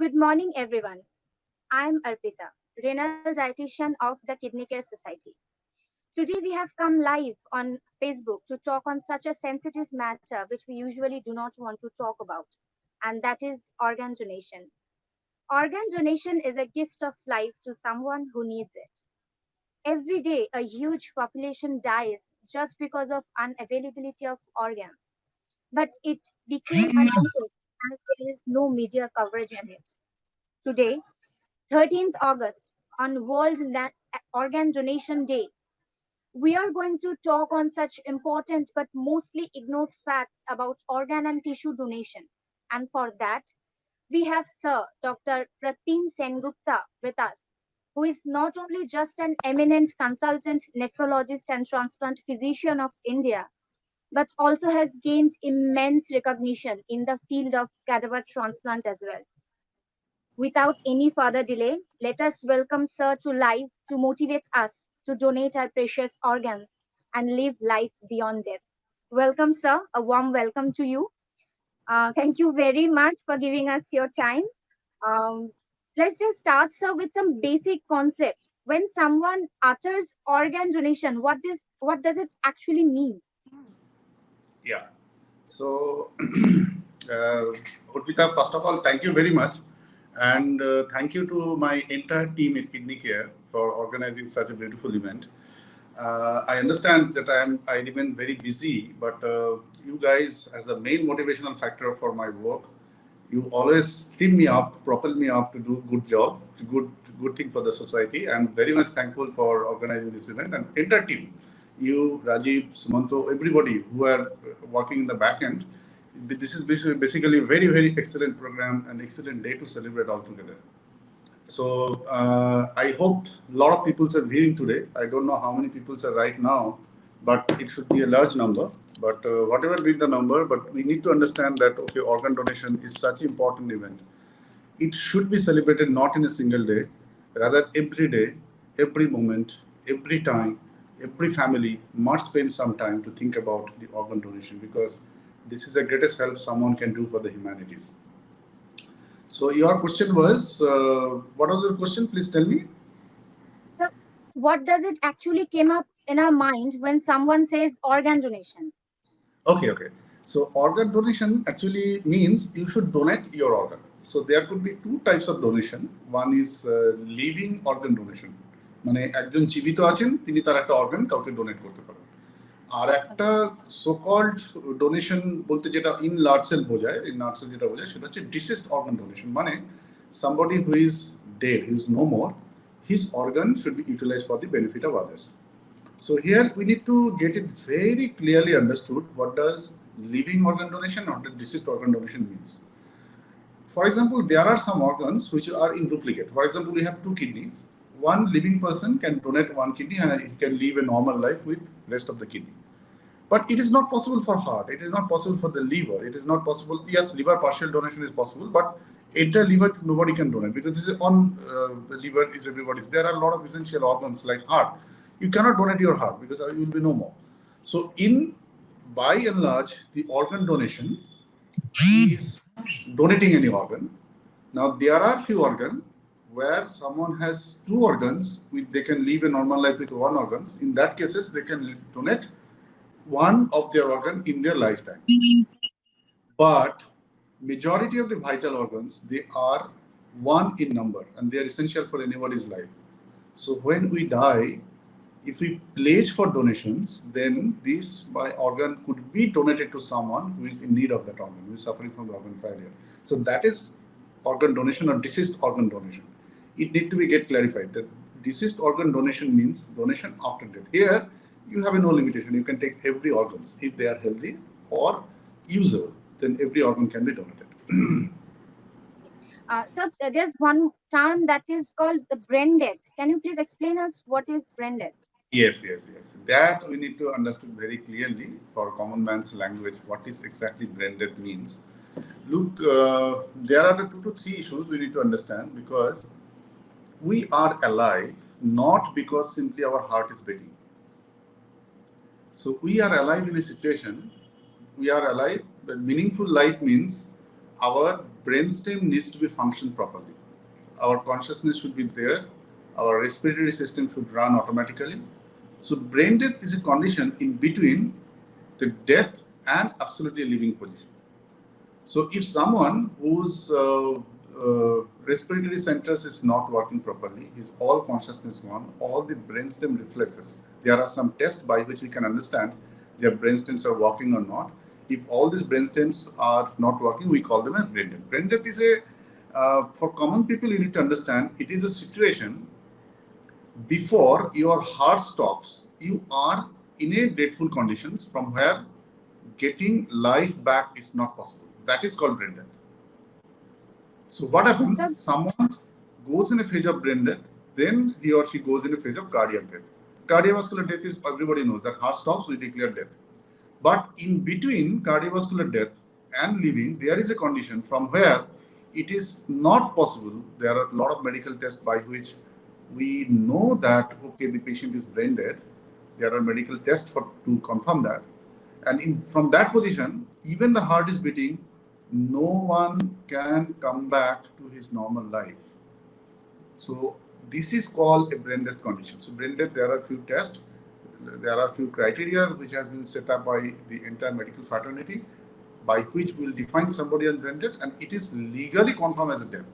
Good morning, everyone. I'm Arpita, renal dietitian of the Kidney Care Society. Today, we have come live on Facebook to talk on such a sensitive matter which we usually do not want to talk about, and that is organ donation. Organ donation is a gift of life to someone who needs it. Every day, a huge population dies just because of unavailability of organs, but it became unnoticed as there is no media coverage in it. Today, 13th August, on Organ Donation Day, we are going to talk on such important but mostly ignored facts about organ and tissue donation. And for that, we have Sir Dr. Pratim Sengupta with us, who is not only just an eminent consultant nephrologist and transplant physician of India, but also has gained immense recognition in the field of cadaver transplant as well. Without any further delay, let us welcome Sir to live to motivate us to donate our precious organs and live life beyond death. Welcome, Sir. A warm welcome to you. Thank you very much for giving us your time. Um, let's just start, sir, with some basic concept. When someone utters organ donation, what does it actually mean? Yeah. So, Urpita, first of all, thank you very much. And thank you to my entire team at Kidney Care for organizing such a beautiful event. I understand that I remain very busy, but you guys, as a main motivational factor for my work, you always team me up, propel me up to do good job, to good thing for the society. I'm very much thankful for organizing this event and entire team. You, Rajiv, Sumanto, everybody who are working in the back end. This is basically a very, very excellent program and excellent day to celebrate all together. So I hope a lot of people are hearing today. I don't know how many people are right now, but it should be a large number. But whatever be the number, but we need to understand that okay, organ donation is such an important event. It should be celebrated not in a single day, rather every day, every moment, every time, every family must spend some time to think about the organ donation because this is the greatest help someone can do for the humanities. So your question was, what was your question? Please tell me. So, what does it actually came up in our mind when someone says organ donation? Okay. So organ donation actually means you should donate your organ. So there could be two types of donation. One is living organ donation. মানে একজন জীবিত আছেন তিনি তার একটা organ কাউকে donate করতে পারেন আর একটা সো কল্ড ডোনেশন বলতে যেটা ইন লার্সেল বোঝায় ইন লার্সেল যেটা বোঝায় সেটা হচ্ছে ডিসিসড অর্গান ডোনেশন মানে somebody who is dead who is no more his organ should be utilized for the benefit of others. So here we need to get it very clearly understood what does living organ donation or the deceased organ donation means. For example, there are some organs which are in duplicate. For example, we have two kidneys. One living person can donate one kidney and he can live a normal life with rest of the kidney. But it is not possible for heart. It is not possible for the liver. It is not possible. Yes, liver partial donation is possible, but entire liver nobody can donate because this is on liver is everybody's. There are a lot of essential organs like heart. You cannot donate your heart because you will be no more. So in by and large, the organ donation is donating any organ. Now there are few organs where someone has two organs, which they can live a normal life with one organ. In that cases, they can donate one of their organ in their lifetime. But majority of the vital organs, they are one in number and they are essential for anybody's life. So when we die, if we pledge for donations, then this my organ could be donated to someone who is in need of that organ, who is suffering from the organ failure. So that is organ donation or deceased organ donation. It need to be get clarified that deceased organ donation means donation after death. Here you have no limitation. You can take every organs if they are healthy or usable. Then every organ can be donated. So there's one term that is called the brain death. Can you please explain us what is brain death? Yes. That we need to understand very clearly for common man's language what is exactly brain death means. Look, there are the 2 to 3 issues we need to understand because we are alive not because simply our heart is beating. So we are alive in a situation, we are alive, the meaningful life means our brainstem needs to be functioned properly. Our consciousness should be there. Our respiratory system should run automatically. So brain death is a condition in between the death and absolutely living position. So if someone whose respiratory centers is not working properly, his all consciousness gone, all the brainstem reflexes. There are some tests by which we can understand their brainstems are working or not. If all these brainstems are not working, we call them a brain death. Brain death is for common people, you need to understand, it is a situation before your heart stops, you are in a dreadful conditions from where getting life back is not possible. That is called brain death. So what happens? Someone goes in a phase of brain death, then he or she goes in a phase of cardiac death. Cardiovascular death is, everybody knows that heart stops, we declare death. But in between cardiovascular death and living, there is a condition from where it is not possible. There are a lot of medical tests by which we know that, okay, the patient is brain dead. There are medical tests to confirm that. And from that position, even the heart is beating, no one can come back to his normal life. So this is called a brain death condition. So brain death, there are a few tests. There are a few criteria which has been set up by the entire medical fraternity by which we will define somebody as brain dead, and it is legally confirmed as a death.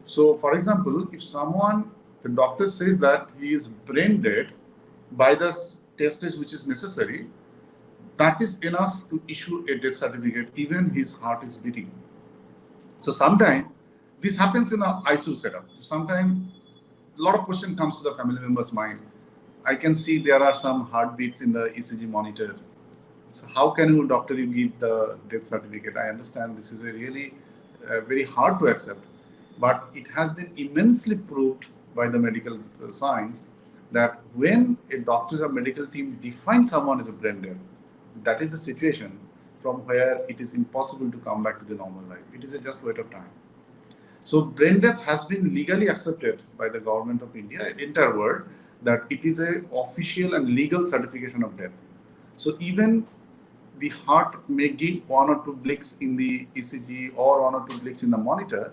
So for example, if someone, the doctor says that he is brain dead by the test which is necessary, that is enough to issue a death certificate, even his heart is beating. So sometimes this happens in an ICU setup. Sometimes a lot of question comes to the family member's mind. I can see there are some heartbeats in the ECG monitor. So how can you, doctor, you give the death certificate? I understand this is a really very hard to accept, but it has been immensely proved by the medical science that when a doctor or medical team defines someone as a brain dead, that is a situation from where it is impossible to come back to the normal life. It is a just wait of time. So brain death has been legally accepted by the government of India, entire world, that it is a official and legal certification of death. So even the heart may give 1 or 2 blicks in the ECG or 1 or 2 blicks in the monitor.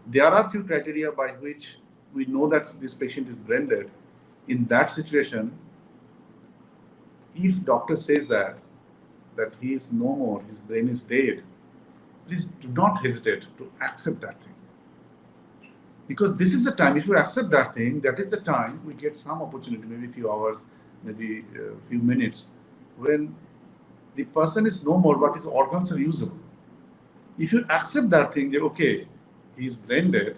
There are few criteria by which we know that this patient is brain dead. In that situation, if doctor says that he is no more, his brain is dead, please do not hesitate to accept that thing. Because this is the time, if you accept that thing, that is the time we get some opportunity, maybe a few hours, maybe a few minutes, when the person is no more, but his organs are usable. If you accept that thing, that okay, he is brain dead,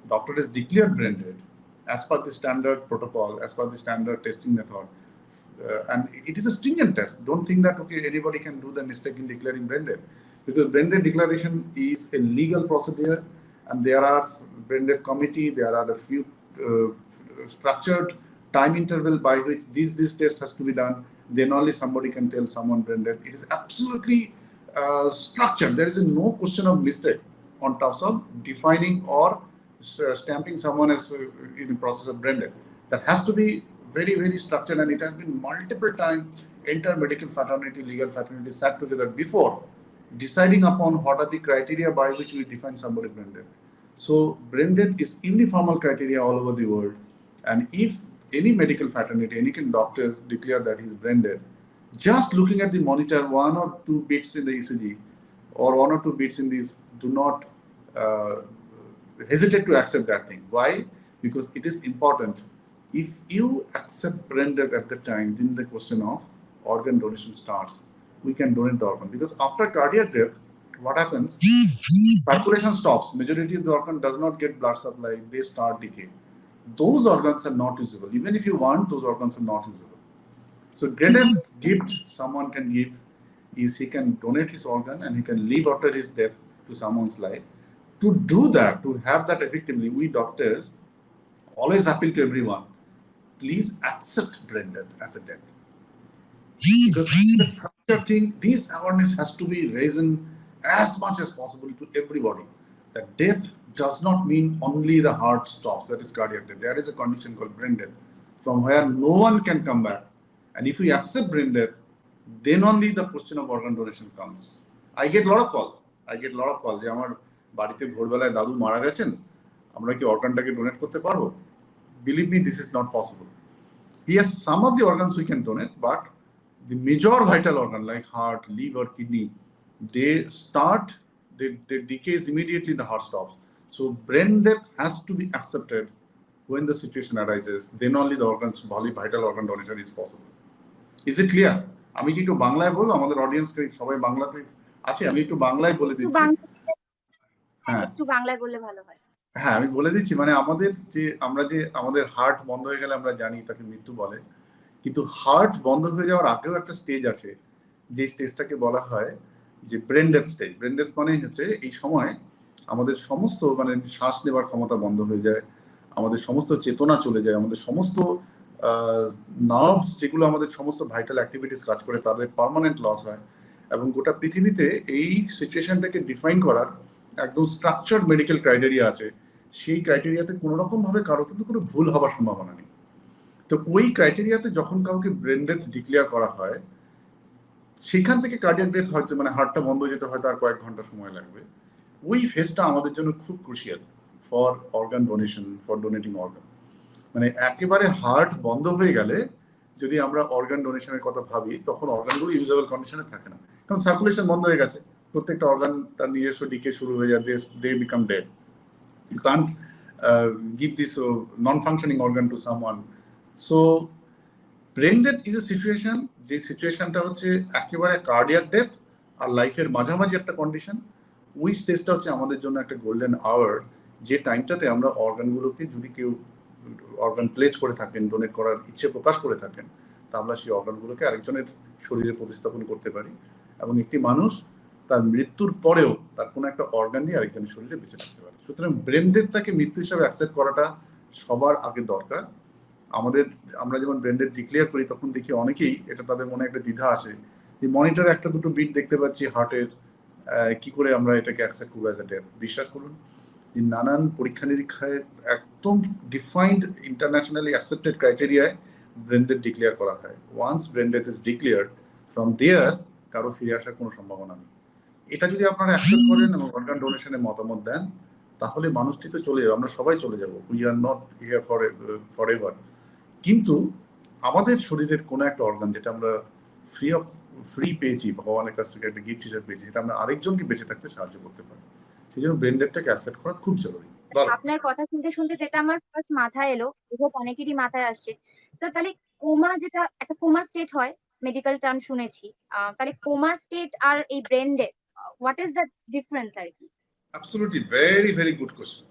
doctor has declared brain dead, as per the standard protocol, as per the standard testing method, and it is a stringent test. Don't think that, okay, anybody can do the mistake in declaring brain dead, because brain dead declaration is a legal procedure, and there are brain death committee, there are a few structured time interval by which this test has to be done. Then only somebody can tell someone brain dead. It is absolutely structured. There is no question of mistake on terms of defining or stamping someone as in the process of brain death. That has to be very, very structured, and it has been multiple times entire medical fraternity, legal fraternity sat together before deciding upon what are the criteria by which we define somebody brain dead. So brain dead is uniform criteria all over the world, and if any medical fraternity, any kind of doctors declare that he is brain dead, just looking at the monitor, 1 or 2 beats in the ECG or 1 or 2 beats in this, do not hesitate to accept that thing. Why? Because it is important. If you accept brain death at the time, then the question of organ donation starts. We can donate the organ, because after cardiac death, what happens? Circulation stops. Majority of the organ does not get blood supply. They start decay. Those organs are not usable. Even if you want, those organs are not usable. So greatest gift someone can give is he can donate his organ and he can live after his death to someone's life. To do that, to have that effectively, we doctors always appeal to everyone, please accept brain death as a death. Because the structure thing, this awareness has to be raised as much as possible to everybody. That death does not mean only the heart stops, that is cardiac death. There is a condition called brain death, from where no one can come back. And if we accept brain death, then only the question of organ donation comes. I get a lot of calls. বাড়িতে ভোরবেলায় দাদু মারা গেছেন, আমরা কি অর্গানটাকে donate করতে পারবো? Believe me, this is not possible. Yes, some of the organs we can donate, but the major vital organ like heart, liver, kidney, they decays immediately, the heart stops. So brain death has to be accepted when the situation arises. Then only the organs, vital organ donation is possible. Is it clear? আমি কি একটু বাংলায় বলবো, আমাদের অডিয়েন্সকে সবাই বাংলাতে আছে, আমি একটু বাংলায় বলে দিচ্ছি। হ্যাঁ, একটু বাংলায় বললে ভালো হয়। হ্যাঁ, আমি বলে দিচ্ছি, মানে আমাদের হার্ট বন্ধ হয়ে গেলে আমরা জানি তাকে মৃত্যু বলে, কিন্তু হার্ট বন্ধ হয়ে যাওয়ার আগেও একটা স্টেজ আছে, যে স্টেজটাকে বলা হয় যে brain death stage. Brain death মানে হচ্ছে এই সময় আমাদের সমস্ত মানে শ্বাস নেবার ক্ষমতা বন্ধ হয়ে যায়, আমাদের সমস্ত চেতনা চলে যায়, আমাদের সমস্ত নার্ভস যেগুলো আমাদের সমস্ত ভাইটাল অ্যাক্টিভিটিস কাজ করে তাদের পার্মানেন্ট লস হয়। এবং গোটা পৃথিবীতে এই সিচুয়েশনটাকে ডিফাইন করার একদম স্ট্রাকচার্ড মেডিকেল ক্রাইটেরিয়া আছে। সেই ক্রাইটেরিয়াতে কোনো রকম ভাবে কারো কিন্তু কোনো ভুল হওয়ার সম্ভাবনা নেই। তো ওই ক্রাইটেরিয়াতে যখন কাউকে ব্রেন ডেথ ডিক্লেয়ার করা হয়, সেখান থেকে কার্ডিয়াক ডেথ হয়তো মানে হার্টটা বন্ধ হয়ে যেতে হয়তো আর কয়েক ঘন্টা সময় লাগবে। ওই ফেজটা আমাদের জন্য খুব crucial for organ donation, for donating organ. মানে একেবারে হার্ট বন্ধ হয়ে গেলে যদি আমরা অর্গান ডোনেশনের কথা ভাবি, তখন অর্গানগুলো ইউজেবল কন্ডিশনে থাকে না, কারণ সার্কুলেশন বন্ধ হয়ে গেছে, প্রত্যেকটা অর্গান তার নিজস্ব ডিকে শুরু হয়ে যায়, they become dead. You can't give this non-functioning organ to someone. So brain death is a situation, যে সিচুয়েশনটা হচ্ছে একেবারে কার্ডিয়াক ডেথ আর লাইফের মাঝামাঝি একটা কন্ডিশন। ওই স্টেজটা হচ্ছে আমাদের জন্য একটা গোল্ডেন আওয়ার, যে টাইমটাতে আমরা অর্গানগুলোকে, যদি কেউ অর্গান প্লেজ করে থাকেন, ডোনেট করার ইচ্ছে প্রকাশ করে থাকেন, তা আমরা সেই অর্গানগুলোকে আরেকজনের শরীরে প্রতিস্থাপন করতে পারি, এবং একটি মানুষ তার মৃত্যুর পরেও তার কোনো একটা অর্গান দিয়ে আরেকজনের শরীরে বেঁচে থাকতে পারে। সুতরাং ব্রেন ডেথটাকে মৃত্যু হিসাবে অ্যাকসেপ্ট করাটা সবার আগে দরকার। আমরা যেমন ব্রেন ডেথ ডিক্লেয়ার করি, তখন দেখি অনেকেই এটা তাদের মনে একটা দ্বিধা আসে, যে মনিটরে একটা দুটো বিট দেখতে পাচ্ছি হার্টের, কি করে আমরা এটাকে অ্যাকসেপ্ট করবো অ্যাজ এ ডেথ? বিশ্বাস করুন, যে নানান পরীক্ষা নিরীক্ষায় একদম ডিফাইন্ড ইন্টারন্যাশনালি অ্যাকসেপ্টেড ক্রাইটেরিয়ায় ব্রেন ডেথ ডিক্লেয়ার করা হয়। Once brain death is declared, from there কারো ফিরে আসার কোনো সম্ভাবনা নেই। এটা যদি আপনারা অ্যাকসেপ্ট করেন এবং অর্গান ডোনেশনে মতামত দেন, তাহলে মানুষটি তো চলে যাবে, আমরা সবাই চলে যাব, we are not here for ever. কিন্তু আমাদের শরীরের কোনো একটা অর্গান যেটা আমরা ফ্রি পেয়েছি, ভগবানের কাছ থেকে একটা গিফট হিসেবে পেয়েছি, এটা আমরা আরেকজনকে বেঁচে থাকতে সাহায্য করতে পারি। সেই জন্য ব্রেন ডেথটাকে অ্যাকসেপ্ট করা খুব জরুরি। আপনার কথা শুনতে শুনতে যেটা আমার ফার্স্ট মাথায় এলো, অনেকেরই মাথায় আসছে, স্যার তাহলে কোমা, যেটা একটা কোমা স্টেট হয়, মেডিকেল টার্ম শুনেছি, তাহলে কোমা স্টেট আর এই brain death, what is the difference আর কি? Absolutely, very very good question,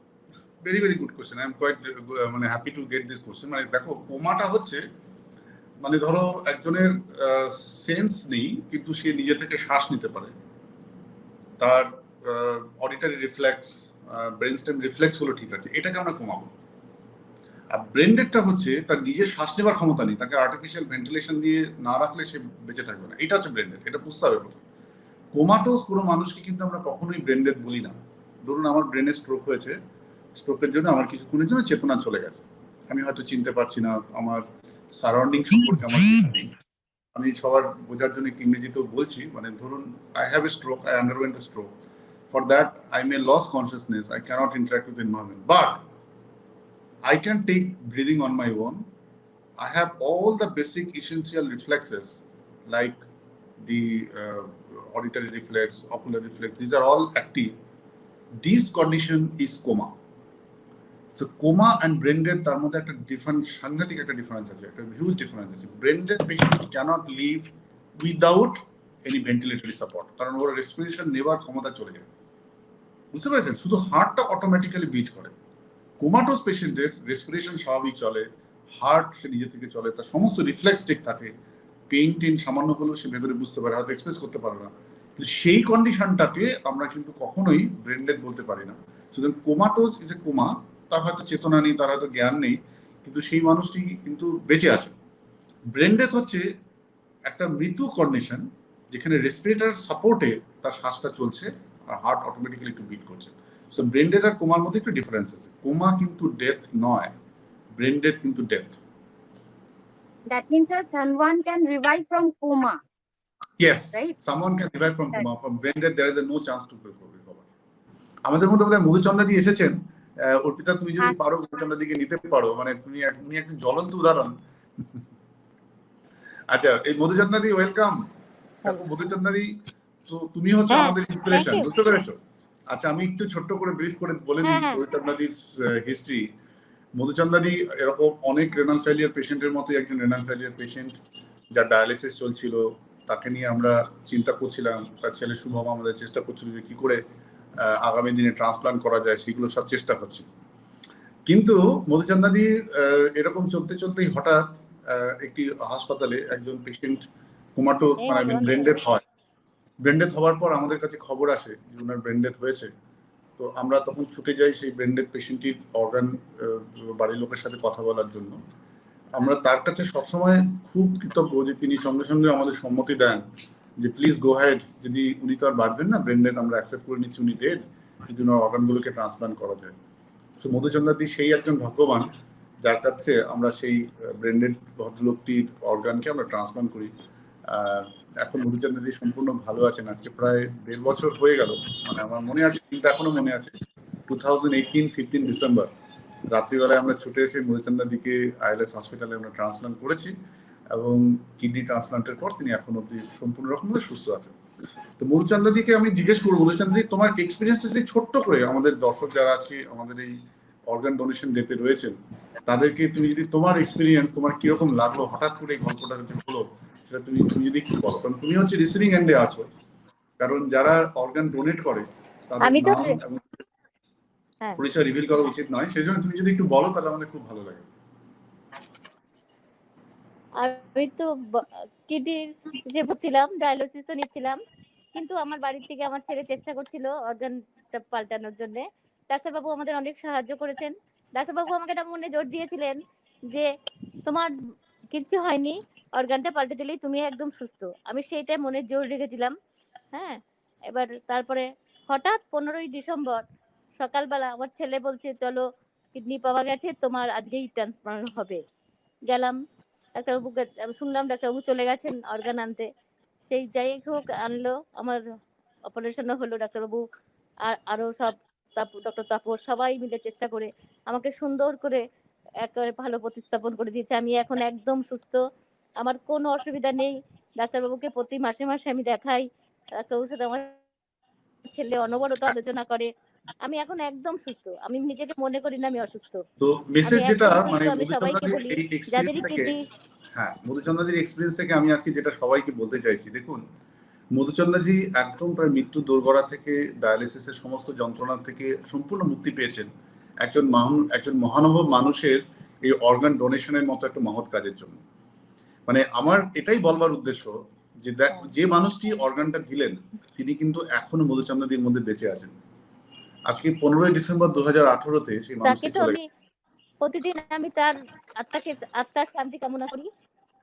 very very good question. I am quite মানে happy to get this question. মানে দেখো, কোমাটা হচ্ছে মানে ধরো একজনের সেন্স নেই, কিন্তু সে নিজে থেকে শ্বাস নিতে পারে, তার auditory reflex, brain stem reflex গুলো ঠিক আছে, এটাকে আমরা কোমা বলি। আর ব্রেন ডেথটা হচ্ছে তার নিজের শ্বাস নেবার ক্ষমতা নেই, তাকে আর্টিফিশিয়াল ভেন্টিলেশন দিয়ে না রাখলে সে বেঁচে থাকবে না, এটা হচ্ছে ব্রেন ডেথ। এটা বুঝতে হবে প্রথম। কোমাটোস কোনো মানুষকে কিন্তু আমরা কখনোই ব্রেন ডেথ বলি না। ধরুন আমার ব্রেনে স্ট্রোক হয়েছে, স্ট্রোকের জন্য আমার কিছুক্ষণের জন্য চেতনা চলে গেছে, আমি হয়তো চিনতে পারছি না আমার সারাউন্ডিং সম্পর্কে আমার, আমি সবার বোঝার জন্য একটু ইংরেজিতেও বলছি। মানে ধরুন I have a stroke, I underwent a stroke, for that I may lose consciousness, I cannot interact with environment, but I can take breathing on my own. I have all the basic essential reflexes like the auditory reflex, ocular reflex, these are all active. This condition is coma. So coma and brain death, তার মধ্যে একটা difference, সাংঘাতিক একটা difference আছে, একটা huge difference আছে। Brain death patient cannot live without any ventilatory support, কারণ ওর রেসপিরেশন নেবার ক্ষমতা চলে যায়, বুঝতে পেরেছেন? শুধু হার্টটা অটোমেটিক্যালি বিট করে। কোমাটোস পেশেন্টের রেসপিরেশন স্বাভাবিক চলে, হার্ট সে নিজে থেকে চলে, তার সমস্ত রিফ্লেক্স ঠিক থাকে, পেইন টেন সামান্য হলেও সে ভেতরে বুঝতে পারে, হয়তো এক্সপ্রেস করতে পারে না, কিন্তু সেই কন্ডিশনটাকে আমরা কিন্তু কখনোই ব্রেন ডেথ বলতে পারি না। সুতরাং কোমাটোস ইজ এ কোমা, তার হয়তো চেতনা নেই, তার হয়তো জ্ঞান নেই, কিন্তু সেই মানুষটি কিন্তু বেঁচে আছে। ব্রেন ডেথ হচ্ছে একটা মৃত্যু কন্ডিশন, যেখানে রেসপিরেটর সাপোর্টে তার শ্বাসটা চলছে আর হার্ট অটোমেটিক্যালি একটু বিট করছে। সো ব্রেন ডেথ আর কোমার মধ্যে একটু ডিফারেন্স আছে। কোমা কিন্তু ডেথ নয়, ব্রেন ডেথ কিন্তু death. That means that someone can revive from coma. Yes, right? Someone can revive from coma. From brain death, there is no chance to recover. আমাদের মধ্যে বোধহয় মধুচন্দ্রাদি এসেছেন। অর্পিতা, তুমি যদি হ্যাঁ। পারো মধুচন্দ্রাদিকে নিতে পারো, মানে উনি একজন জ্বলন্ত উদাহরণ। আচ্ছা, এই মধুচন্দ্রাদি ওয়েলকাম। মধুচন্দ্রাদি, তো তুমি হচ্ছে হ্যাঁ, আমাদের thank ইন্সপিরেশন, you. বুঝতে পেরেছো? আচ্ছা, আমি একটু ছোট্ট করে ব্রিফ করে বলে দিই হ্যাঁ। মধুচন্দ্রাদির হিস্ট্রি। মধুচন্দ্রাদি এরকম অনেক রেনাল ফেলিয়ার পেশেন্টের মতোই একজন রেনাল ফেলিয়ার পেশেন্ট, যার ডায়ালিসিস চলছিল। তাকে নিয়ে আমরা চিন্তা করছিলাম, তার ছেলে শুভম আমাদের চেষ্টা করছিল যে কি করে আগামী দিনে ট্রান্সপ্লান্ট করা যায়, সেগুলো সব চেষ্টা হচ্ছিল। কিন্তু মধুচন্দ্রাদির এরকম চলতে চলতেই হঠাৎ একটি হাসপাতালে একজন পেশেন্ট কোমাটো, মানে ব্রেন ডেথ হয়। ব্রেন ডেথ হওয়ার পর আমাদের কাছে খবর আসে যে ওনার ব্রেন ডেথ হয়েছে। তো আমরা তখন ছুটে যাই সেই ব্রেন ডেথ পেশেন্টটির অর্গান বাড়ির লোকের সাথে কথা বলার জন্য। আমরা তার কাছে সবসময় খুব কৃতজ্ঞ যে তিনি সঙ্গে সঙ্গে আমাদের সম্মতি দেন যে প্লিজ গো হেড, যদি উনি তো আর বাঁচবেন না, ব্রেন ডেথ আমরা অ্যাকসেপ্ট করে নিচ্ছি, উনি ডেড, যদি ওনার অর্গানগুলোকে ট্রান্সপ্লান্ট করা যায়। সো মধুচন্দ্রাদি সেই একজন ভাগ্যবান যার কাছে আমরা সেই ব্রেন ডেড ভদ্রলোকটির অর্গানকে আমরা ট্রান্সপ্লান্ট করি। এখন মধুচন্দ্রাদি সম্পূর্ণ ভালো আছেন। আজকে প্রায় 1.5 বছর হয়ে গেল, মানে আমার মনে আছে, দিনটা এখনো মনে আছে, 2018 15 ডিসেম্বর রাত্রিবেলায় আমরা ছুটে এসে মধুচন্দ্রাদিকে আইএলএস হসপিটালে আমরা ট্রান্সপ্লান্ট করেছি, এবং কিডনি ট্রান্সপ্লান্টের পর তিনি এখন অব্দি সম্পূর্ণ রকমভাবে সুস্থ আছেন। তো মধুচন্দ্রাদিকে আমি জিজ্ঞেস করবো, মধুচন্দ্রাদি তোমার এক্সপিরিয়েন্স যদি ছোট্ট করে আমাদের দর্শক যারা আজকে আমাদের এই অর্গান ডোনেশন ডেতে রয়েছেন, তাদেরকে তুমি যদি তোমার এক্সপিরিয়েন্স, তোমার কিরকম লাগলো হঠাৎ করে এই গল্পটা যে হলো, সেটা তুমি যদি একটু বলো, কারণ তুমি হচ্ছে রিসিভিং এন্ডে আছো। কারণ যারা অর্গান ডোনেট করে তাদের নাম এবং পরিচয় রিভিল করা উচিত নয়, সেই জন্য তুমি যদি একটু বলো তাহলে আমাদের খুব ভালো লাগে। আমি তো কিডনি যে ভুগছিলাম, ডায়ালিসিসও নিচ্ছিলাম, কিন্তু আমার বাড়ির থেকে আমার ছেলে চেষ্টা করছিল অর্গানটা পাল্টানোর জন্য। ডাক্তারবাবু আমাদের অনেক সাহায্য করেছেন। ডাক্তারবাবু আমাকে এটা মনে জোর দিয়েছিলেন যে তোমার কিছু হয়নি, অর্গানটা পাল্টে দিলেই তুমি একদম সুস্থ। আমি সেইটাই মনে জোর রেখেছিলাম। হ্যাঁ, এবার তারপরে হঠাৎ 15ই ডিসেম্বর সকালবেলা আমার ছেলে বলছে চলো কিডনি পাওয়া গেছে, তোমার আজকেই ট্রান্সপ্লান্ট হবে। গেলাম, ডাক্তারবাবুকে শুনলাম ডাক্তারবাবু চলে গেছেন অর্গান আনতে। সেই যাই হোক আনলো, আমার অপারেশনও হলো। ডাক্তারবাবু আর আরো সব ডক্টর তাপস সবাই মিলে চেষ্টা করে আমাকে সুন্দর করে একেবারে ভালো প্রতিস্থাপন করে দিয়েছে। আমি এখন একদম সুস্থ, আমার কোনো অসুবিধা নেই। ডাক্তারবাবুকে প্রতি মাসে মাসে আমি দেখাই, ডাক্তারবাবুর সাথে আমার ছেলে অনবরত আলোচনা করে। আমি এখন একদম সুস্থ, আমি নিজেকে মনে করি না আমি অসুস্থ। তো মেসেজ যেটা, মানে আমি সবাইকে বলি যাদের কিডনি, হ্যাঁ, মধুচন্দ্রাদির এক্সপিরিয়েন্স থেকে আমি আজকে যেটা সবাইকে বলতে চাইছি, দেখুন মধুচন্দ্রাজি একদম প্রায় মৃত্যু দোরগোড়া থেকে, ডায়ালিসিসের সমস্ত যন্ত্রণা থেকে সম্পূর্ণ মুক্তি পেয়েছেন একজন মহানুভব মানুষের এই অর্গান ডোনেশনের মতো একটা মহৎ কাজের জন্য। মানে আমার এটাই বলবার উদ্দেশ্য যে যে মানুষটি অর্গানটা দিলেন তিনি কিন্তু এখনো মধুচন্দ্রাদির মধ্যে বেঁচে আছেন। আজকে 15ই ডিসেম্বর 2018-তে সেই মানুষটি চলে গেছেন। প্রতিদিন আমি তার আত্মার শান্তি কামনা করি।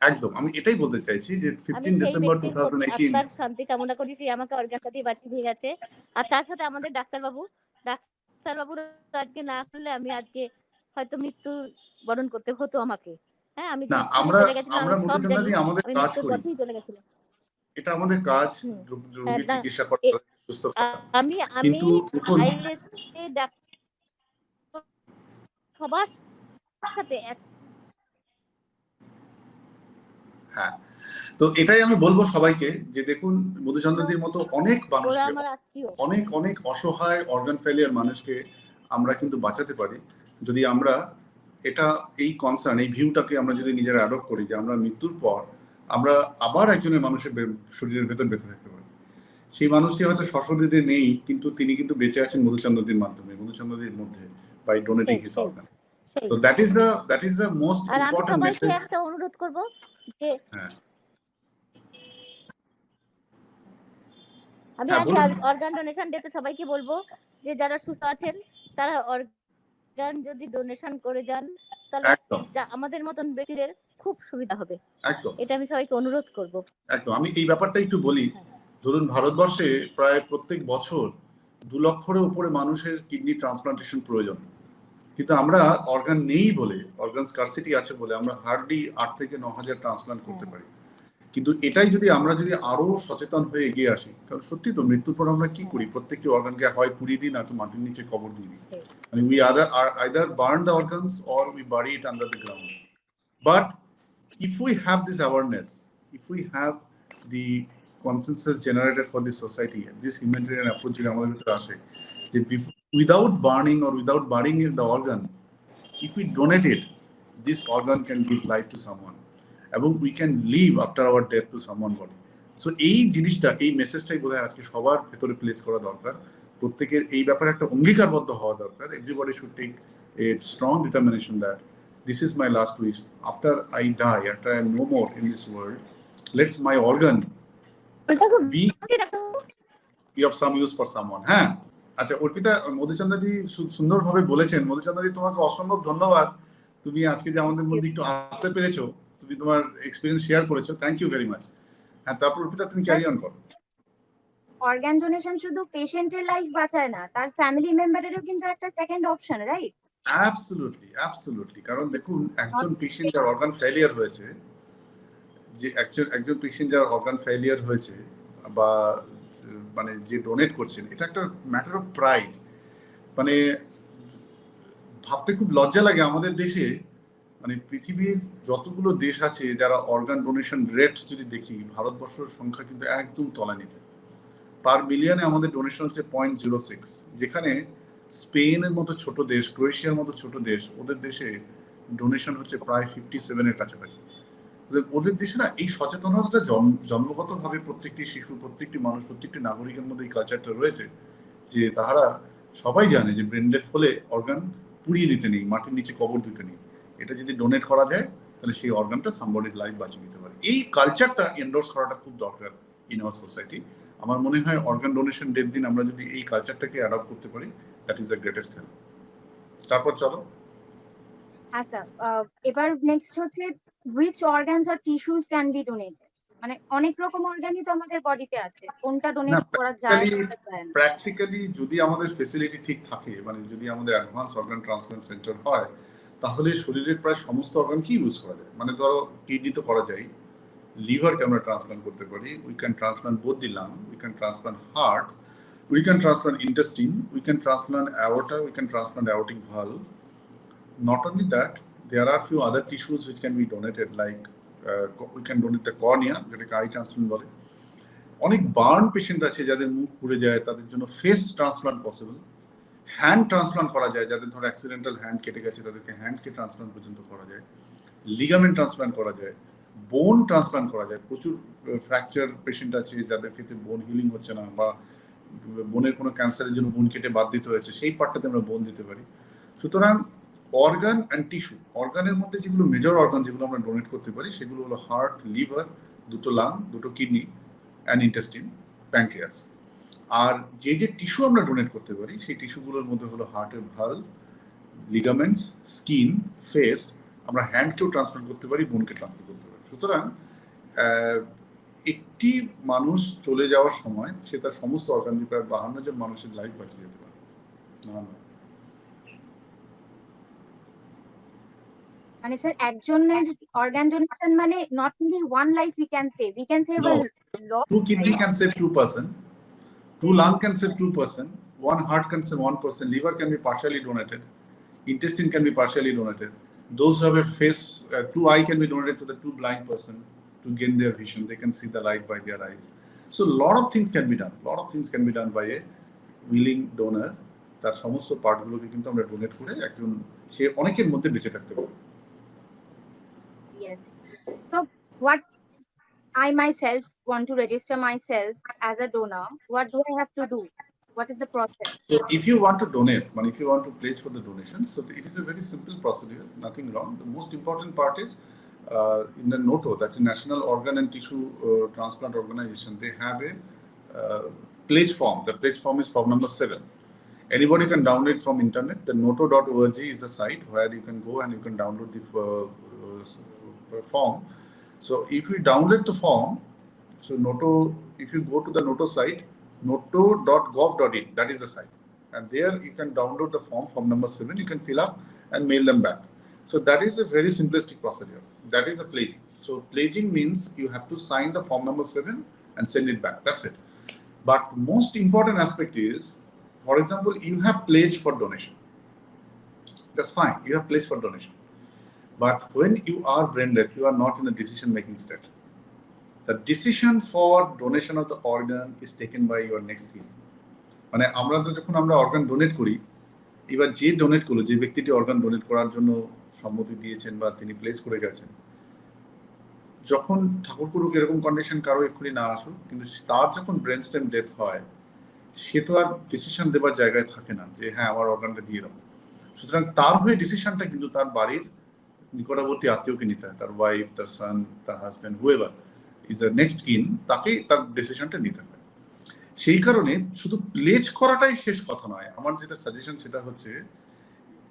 একদম, আমি এটাই বলতে চাইছি যে 15 ডিসেম্বর 2018 আত্মার শান্তি কামনা করি, সে আমাকে অর্গানটা দিয়ে বাঁচিয়ে দিয়ে গেছে। আর তার সাথে আমাদের ডাক্তারবাবু আজকে না করলে আমি আজকে হয়তো মৃত্যু বরণ করতে হতো আমাকে। হ্যাঁ, আমি আমরা মধুচন্দ্রাদি আমাদের কাজ করি, এটা আমাদের কাজ, রোগী চিকিৎসা করা, সুস্থ করা। কিন্তু সবার সাথে হ্যাঁ, তো এটাই আমি বলবো সবাইকে যে দেখুন মধুচন্দ্রাদির মতো অনেক মানুষকে, অনেক অনেক অসহায় অর্গান ফেলিয়ার মানুষকে আমরা কিন্তু বাঁচাতে পারি যদি আমরা এটা এই কনসার্ন, এই ভিউটাকে আমরা যদি নিজেরা অ্যাডপ্ট করি যে আমরা মৃত্যুর পর আমরা আবার একজনের মানুষের শরীরের ভেতর বেঁচে থাকতে পারি। সেই মানুষটি হয়তো সশরীরে নেই, কিন্তু তিনি কিন্তু বেঁচে আছেন মধুচন্দ্রাদির মাধ্যমে, মধুচন্দ্রাদির মধ্যে, by donating his organ. So that is the most important message. একটা অনুরোধ করব যে আমি অর্গান ডোনেশন ডেতে সবাইকে বলবো যে যারা সুস্থ আছেন তারা অর্গান যদি ডোনেশন করে যান তাহলে আমাদের মতন ব্যক্তিদের খুব সুবিধা হবে। একদম, এটা আমি সবাইকে অনুরোধ করব। একদম, আমি এই ব্যাপারটা একটু বলি। ধরুন ভারতবর্ষে প্রায় প্রত্যেক বছর 2 লক্ষের উপরে মানুষের কিডনি ট্রান্সপ্লান্টেশন প্রয়োজন, কিন্তু আমরা অর্গান নেই বলে, অর্গান স্কারসিটি আছে বলে আমরা হার্ডলি 8 থেকে 9 হাজার ট্রান্সপ্লান্ট করতে পারি। কিন্তু এটাই যদি আমরা যদি আরো সচেতন হয়ে এগিয়ে আসি, কারণ সত্যি তো মৃত্যুর পর আমরা কি করি, প্রত্যেকটি অর্গানকে হয় পুড়িয়ে দিই না তো মাটির নিচে কবর দিয়ে দিই। মানে we either burn the organs or we bury it under the ground. But if we have this awareness, if we have the consensus generated for the society, this humanitarian approach যদি আমাদের ভিতরে আসে যে without burning or without burying the organ, if we donate it, this organ can give life to someone এবং we can live after our death to someone body. So এই জিনিসটা, এই মেসেজটাই বোধহয় আজকে সবার ভেতরে প্লেস করা দরকার, প্রত্যেকের এই ব্যাপারে একটা অঙ্গীকারবদ্ধ হওয়া দরকার। Everybody should take a strong determination that this is my last wish. After I die, after I am no more in this world, let's my organ be of some use for someone. হ্যাঁ, আচ্ছা অর্পিতা, মধুচন্দ্রাদি সুন্দরভাবে বলেছেন। মধুচন্দ্রাদি, তোমাকে অসম্ভব ধন্যবাদ, তুমি আজকে যে আমাদের মধ্যে একটু আসতে পেরেছো, তুমি তোমার এক্সপিরিয়েন্স শেয়ার করেছো, থ্যাংক ইউ ভেরি মাচ। হ্যাঁ, তারপর অর্পিতা তুমি ক্যারি অন করো। অর্গান ডোনেশন শুধু পেশেন্টের লাইফ বাঁচায় না, তার ফ্যামিলি মেম্বারেরও কিন্তু একটা সেকেন্ড অপশন, রাইট? অ্যাবসলিউটলি। কারণ দেখুন, একজন পেশেন্ট যার অর্গান ফেলিয়ার হয়েছে, যে একজন পেশেন্ট যার অর্গান ফেলিয়ার হয়েছে বা মানে যে ডোনেট করছেন, এটা একটা ম্যাটার অফ প্রাইড। মানে ভাবতে খুব লজ্জা লাগে আমাদের দেশে, মানে পৃথিবীর যতগুলো দেশ আছে যারা অর্গান ডোনেশন রেট যদি দেখি, ভারতবর্ষের সংখ্যা কিন্তু একদম তলানিতে। পার মিলিয়নে আমাদের ডোনেশন হচ্ছে 0.06, যেখানে স্পেনের মতো ছোট দেশ, ক্রোয়েশিয়ার মতো ছোট দেশ, ওদের দেশে ডোনেশন হচ্ছে প্রায় 57-এর কাছাকাছি। ওদের দেশে না এই সচেতনতাটা জন্মগতভাবে প্রত্যেকটি শিশু, প্রত্যেকটি মানুষ, প্রত্যেকটি নাগরিকের মধ্যে এই কালচারটা রয়েছে যে তাহারা সবাই জানে যে ব্রেন ডেথ হলে অর্গান পুড়িয়ে দিতে নেই, মাটির নিচে কবর দিতে নেই, এটা যদি ডোনেট করা যায় তাহলে সেই অর্গানটা সামবডির লাইফ বাঁচিয়ে দিতে পারে। এই কালচারটা এন্ডোর্স করাটা খুব দরকার ইন আওয়ার সোসাইটি। আমার মনে হয় অর্গান ডোনেশন ডের দিন আমরা যদি এই কালচারটাকে অ্যাডপ্ট করতে পারি, that is the greatest help. তারপর চলো। আচ্ছা, এবার নেক্সট হচ্ছে which organs or tissues can be donated? মানে অনেক রকম অর্গানই তো আমাদের বডিতে আছে, কোনটা ডোনেট করা যায় কোনটা যায় না? প্র্যাকটিক্যালি যদি আমাদের ফেসিলিটি ঠিক থাকে, মানে যদি আমাদের অ্যাডভান্স অর্গান ট্রান্সপ্লান্ট সেন্টার হয়, তাহলে শরীরের প্রায় সমস্ত অর্গান কি ইউজ করা যায়। মানে ধরো কিডনি তো করা যায়, লিভারকে আমরা ট্রান্সপ্লান্ট করতে পারি, we can transplant both the lung, we can transplant heart, we can transplant intestine, we can transplant aorta, we can transplant aortic valve. Not only that, there are few other tissues which can be donated, like we can donate the cornea, যেটাকে I transplant বলে। অনেক burn patient আছে যাদের মুখ পুড়ে যায়, তাদের জন্য face transplant possible. Hand transplant করা যায়, যাদের ধরো অ্যাক্সিডেন্টাল হ্যান্ড কেটে গেছে তাদেরকে হ্যান্ডকে ট্রান্সপ্লান্ট পর্যন্ত করা যায়। লিগামেন্ট ট্রান্সপ্লান্ট করা যায়, বোন ট্রান্সপ্লান্ট করা যায়। প্রচুর ফ্র্যাকচার পেশেন্ট আছে যাদের ক্ষেত্রে বোন হিলিং হচ্ছে না, বা বোনের কোনো ক্যান্সারের জন্য বোন কেটে বাদ দিতে হয়েছে, সেই পার্টটাতে আমরা বোন দিতে পারি। সুতরাং অর্গান অ্যান্ড টিস্যু, অর্গানের মধ্যে যেগুলো মেজর অর্গান যেগুলো আমরা ডোনেট করতে পারি সেগুলো হলো হার্ট, লিভার, দুটো লাং, দুটো কিডনি অ্যান্ড ইন্টেস্টিন, প্যানক্রিয়াস। আর যে যে টিস্যু আমরা ডোনেট করতে পারি সেই টিস্যুগুলোর মধ্যে হলো হার্টের ভালভ, লিগামেন্টস, স্কিন, ফেস। আমরা হ্যান্ডকেও ট্রান্সপ্লান্ট করতে পারি, বোনকে ট্রান্সপ্লান্ট করতে পারি। সুতরাং একটি মানুষ চলে যাওয়ার সময় সে তার সমস্ত অর্গান দিয়ে প্রায় 52 জন মানুষের লাইফ বাঁচিয়ে যেতে পারে। মানে স্যার একজনের অর্গান ডোনেশন মানে not only one life we can save a lot. 2 kidney can save 2 person, 2 lung can save 2 person, 1 heart can save 1 person, liver can be partially donated, intestine can be partially donated. Those who have a face, 2 eye can be donated to the 2 blind person to gain their vision. They can see the light by their eyes. So a lot of things can be done. Lot of things can be done by a willing donor. তার সমস্ত পার্টগুলোকে কিন্তু আমরা donate করে একজন সে অনেকের মধ্যে বেঁচে থাকতে পারে। Yes. So what I myself want to register myself as a donor, what do I have to do? What is the process? So if you want to donate, if you want to pledge for the donation, so it is a very simple procedure, nothing wrong. The most important part is in the NOTO, that is National Organ and Tissue Transplant Organization, they have a pledge form. The pledge form is form number 7. Anybody can download from internet. The noto.org is the site where you can go and you can download the form. So if you download the form, so NOTO, if you go to the NOTO site, noto.gov.in, that is the site, and there you can download the form number 7. You can fill up and mail them back. So that is a very simplistic procedure. That is a pledging. So pledging means you have to sign the form number 7 and send it back. That's it. But most important aspect is, for example, you have pledged for donation. That's fine. You have pledged for donation. But when you are brain dead, you are not in the decision-making state. The decision for donation of the organ is taken by your next kin. মানে আমরা তো যখন আমরা organ donate করি, এবার যে donate করলো, যে ব্যক্তিটি অর্গান ডোনেট করার জন্য সম্মতি দিয়েছেন বা তিনি প্লেস করে গেছেন, যখন ঠাকুর করুক এরকম কন্ডিশন কারো এক্ষুনি না আসুক, কিন্তু তার যখন ব্রেন স্টেম ডেথ হয়, সে তো আর ডিসিশন দেবার জায়গায় থাকে না যে হ্যাঁ আমার অর্গানটা দিয়ে দাও। সুতরাং তার হয়ে ডিসিশনটা কিন্তু তার বাড়ির নিকটবর্তী আত্মীয়কে নিতে হয়, তার ওয়াইফ, তার সান, তার husband, whoever is a next কিন, তাকেই তার ডিসিশনটা নিতে হয়। সেই কারণে শুধু প্লেজ করাটাই শেষ কথা নয়। আমার যেটা সাজেশন সেটা হচ্ছে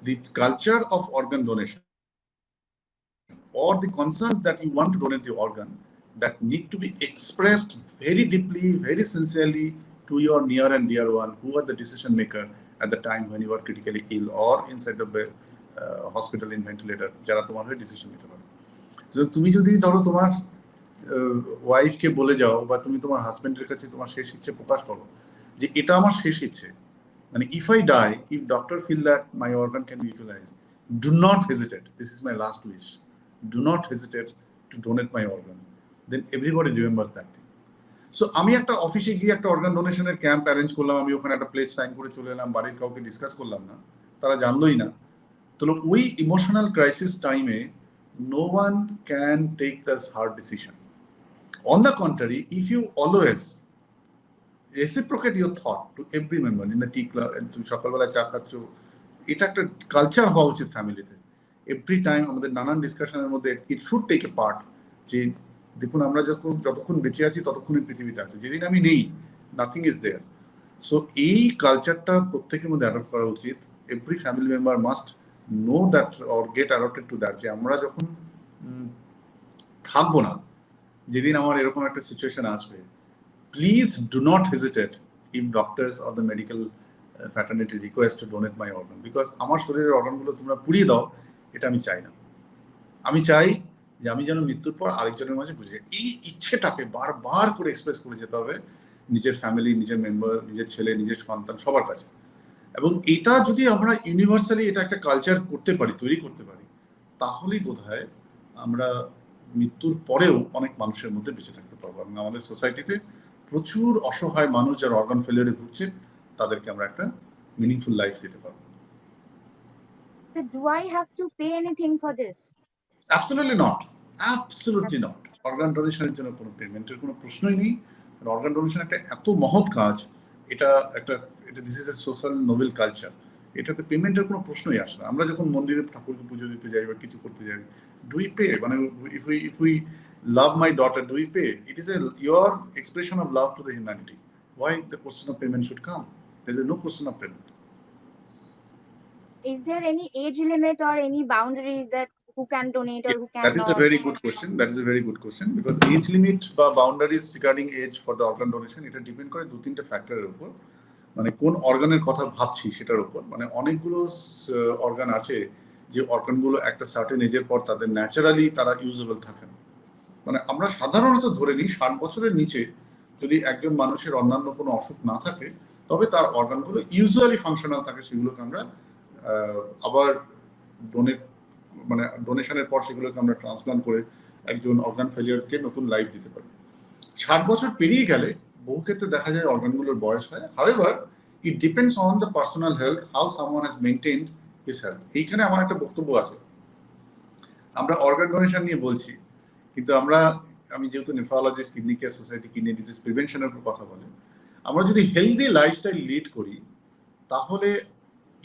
the culture of organ donation or the concern that you want to donate the organ, that need to be expressed very deeply, very sincerely to your near and dear one who are the decision maker at the time when you are critically ill or inside the hospital in ventilator, যারা তোমার হয়ে decision নিতে পারে। তুমি যদি ধরো তোমার ওয়াইফকে বলে যাও বা তুমি তোমার হাজবেন্ডের কাছে তোমার শেষ ইচ্ছে প্রকাশ করো যে এটা আমার শেষ ইচ্ছে, মানে if I die, if doctor feel that my organ can be utilized, do not hesitate, this is my last wish, do not hesitate to donate my organ, then everybody remembers that thing. So আমি একটা অফিসে গিয়ে একটা organ ডোনেশনের camp arrange করলাম, আমি ওখানে একটা place sign করে চলে এলাম, বাড়ির কাউকে ডিসকাস করলাম না, তারা জানলোই না, তো ওই ইমোশনাল ক্রাইসিস টাইমে no one can take this hard decision. On the contrary, if you always reciprocate your thought to every member in the tea club, তুমি সকালবেলা চা খাচ্ছ, এটা একটা কালচার হওয়া উচিত ফ্যামিলিতে। এভরি টাইম আমাদের নানান ডিসকাশনের মধ্যে it should take a part, যে দেখুন আমরা যতক্ষণ বেঁচে আছি ততক্ষণই পৃথিবীটা আছে, যেদিন আমি নেই নাথিং ইজ দেয়ার। সো এই কালচারটা প্রত্যেকের মধ্যে অ্যাডপ্ট করা উচিত। Every family member must know that or get adopted to that, যে আমরা যখন থাকবো না, যেদিন আমার এরকম একটা সিচুয়েশন আসবে, please do not hesitate if doctors or the medical fraternity request to donate my organ, because আমার শরীরের অর্গানগুলো তোমরা পুড়িয়ে দাও, এটা আমি চাই না। আমি চাই যে আমি যেন মৃত্যুর পর আরেকজনের মাঝে বুঝে যাই। এই ইচ্ছেটাকে বারবার করে এক্সপ্রেস করে যেতে হবে নিজের ফ্যামিলি, নিজের মেম্বার, নিজের ছেলে, নিজের সন্তান, সবার কাছে। এবং এটা যদি আমরা ইউনিভার্সালি এটা একটা কালচার করতে পারি, তৈরি করতে পারি, তাহলেই বোধহয় আমরা মৃত্যুর পরেও অনেক মানুষের মধ্যে বেঁচে থাকতে পারবো। এবং আমাদের সোসাইটিতে প্রচুর অসহায় মানুষ যারা অর্গান ফেলিয়ারে ভুগছে, তাদেরকে আমরা একটা মিনিংফুল লাইফ দিতে পারবো। So do I have to pay anything for this? Absolutely not. Absolutely not. Organ ডোনেশনের জন্য কোনো পেমেন্টের কোনো প্রশ্নই নেই। অর্গান ডোনেশন একটা এত মহৎ কাজ, এটা this is a social Nobel culture, এটাতে পেমেন্টের কোনো প্রশ্নই আসে না। আমরা যখন মন্দিরে ঠাকুরকে পুজো দিতে যাই বা কিছু করতে যাই, ডু উই পে? মানে if we love my daughter, do we pay? It is your expression of love to the humanity. Why the question of payment should come? There is no question of payment. Is there any age limit or any boundaries that who can donate or who cannot? That is a very good question. That is a very good question, because age limit বা boundaries regarding age for the organ donation, এটা depend করে 2-3টা ফ্যাক্টরের উপর। মানে কোন অর্গানের কথা ভাবছি সেটার উপর। মানে অনেকগুলো অর্গান আছে যে অর্গানগুলো একটা সার্টেন এজের পর তাদের ন্যাচারালি তারা ইউজেবল থাকে না। মানে আমরা সাধারণত ধরে নিই 60 বছরের নিচে যদি একজন মানুষের অন্যান্য কোনো অসুখ না থাকে, তবে তার অর্গানগুলো ইউজুয়ালি ফাংশনাল থাকে, সেগুলোকে আমরা আবার ডোনেশনের পর সেগুলোকে আমরা ট্রান্সপ্লান্ট করে একজন অর্গান ফেলিয়ারকে নতুন লাইফ দিতে পারি। 60 বছর পেরিয়ে গেলে বহু ক্ষেত্রে দেখা যায় অর্গানগুলোর বয়স হয়। However it depends on the personal health, how someone has maintained his health. এইখানে আমার একটা বক্তব্য আছে। আমরা অর্গান ডোনেশন নিয়ে বলছি, কিন্তু আমি যেহেতু nephrologist, kidney care society kidney disease প্রিভেনশনের উপর কথা বলে, আমরা যদি হেলদি লাইফস্টাইল লিড করি, তাহলে